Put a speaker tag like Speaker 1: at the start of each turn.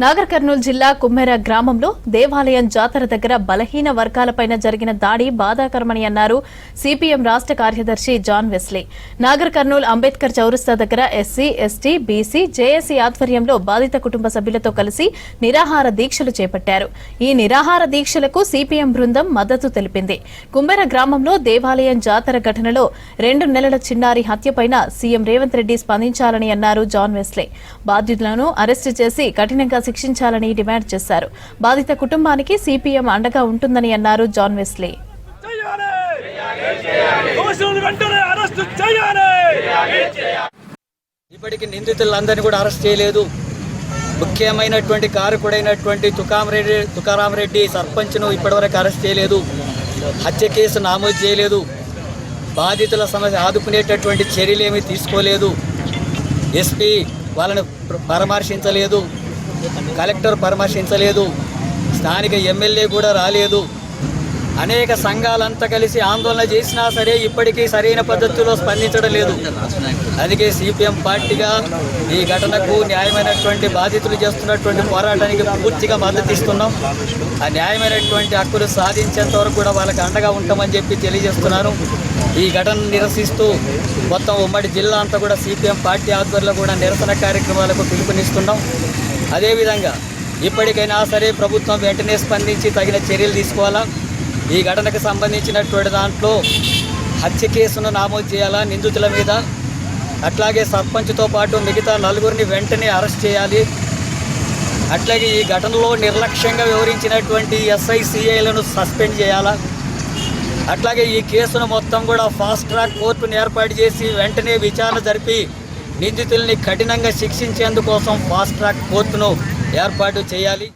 Speaker 1: నాగర్ కర్నూలు జిల్లా కుమ్మెర గ్రామంలో దేవాలయం జాతర దగ్గర బలహీన వర్గాలపైన జరిగిన దాడి బాధాకరమని అన్నారు సిపిఎం రాష్ట్ర కార్యదర్శి జాన్ వెస్లీ. నాగర్ కర్నూలు అంబేద్కర్ చౌరస్తా దగ్గర ఎస్సీ, ఎస్టీ, బీసీ, జేఏసీ ఆధ్వర్యంలో బాధిత కుటుంబ సభ్యులతో కలిసి నిరాహార దీక్షలు చేపట్టారు. ఈ నిరాహార దీక్షలకు సిపిఎం బృందం మద్దతు తెలిపింది. కుమ్మెర గ్రామంలో దేవాలయం జాతర ఘటనలో 2 నెలల చిన్నారి హత్యపైన సీఎం రేవంత్ రెడ్డి స్పందించాలని అన్నారు జాన్ వెస్లీ. బాధితులను అరెస్టు చేసి కఠినంగా శిక్షించాలని డిమాండ్ చేశారు. బాధిత కుటుంబానికి సిపిఎం అండగా ఉంటుందని అన్నారు జాన్ వెస్లీ.
Speaker 2: ఇప్పటికి నిందితులందరినీ కూడా అరెస్ట్ చేయలేదు. ముఖ్యమైనటువంటి కారకుడైనటువంటి తుకారాం రెడ్డి సర్పంచ్ను ఇప్పటివరకు అరెస్ట్ చేయలేదు. హత్య కేసు నమోదు చేయలేదు. బాధితుల సమస్య ఆదుకునేటటువంటి చర్యలేమీ తీసుకోలేదు. ఎస్పీ వాళ్ళని పరామర్శించలేదు. కలెక్టర్ పరామర్శించలేదు. స్థానిక ఎమ్మెల్యే కూడా రాలేదు. అనేక సంఘాలంతా కలిసి ఆందోళన చేసినా సరే ఇప్పటికీ సరైన పద్ధతిలో స్పందించడం లేదు. అందుకే సిపిఎం పార్టీగా ఈ ఘటనకు న్యాయమైనటువంటి బాధితులు చేస్తున్నటువంటి పోరాటానికి పూర్తిగా మద్దతు ఇస్తున్నాం. ఆ న్యాయమైనటువంటి హక్కులు సాధించేంత వరకు కూడా వాళ్ళకి అండగా ఉంటామని చెప్పి తెలియజేస్తున్నాను. ఈ ఘటనను నిరసిస్తూ మొత్తం ఉమ్మడి జిల్లా అంతా కూడా సిపిఎం పార్టీ ఆధ్వర్యంలో కూడా నిరసన కార్యక్రమాలకు పిలుపునిస్తున్నాం. అదేవిధంగా ఇప్పటికైనా సరే ప్రభుత్వం వెంటనే స్పందించి తగిన చర్యలు తీసుకోవాలా. ఈ ఘటనకు సంబంధించినటువంటి దాంట్లో హత్య కేసును నమోదు చేయాలా నిందితుల మీద. అట్లాగే సర్పంచ్తో పాటు మిగతా 4గురిని వెంటనే అరెస్ట్ చేయాలి. అట్లాగే ఈ ఘటనలో నిర్లక్ష్యంగా వ్యవహరించినటువంటి ఎస్ఐ, సిఐలను సస్పెండ్ చేయాలా. అట్లాగే ఈ కేసును మొత్తం కూడా ఫాస్ట్ ట్రాక్ కోర్టును ఏర్పాటు చేసి వెంటనే విచారణ జరిపి నిందితుల్ని కఠినంగా శిక్షించేందుకోసం ఫాస్ట్ ట్రాక్ కోర్టును ఏర్పాటు చేయాలి.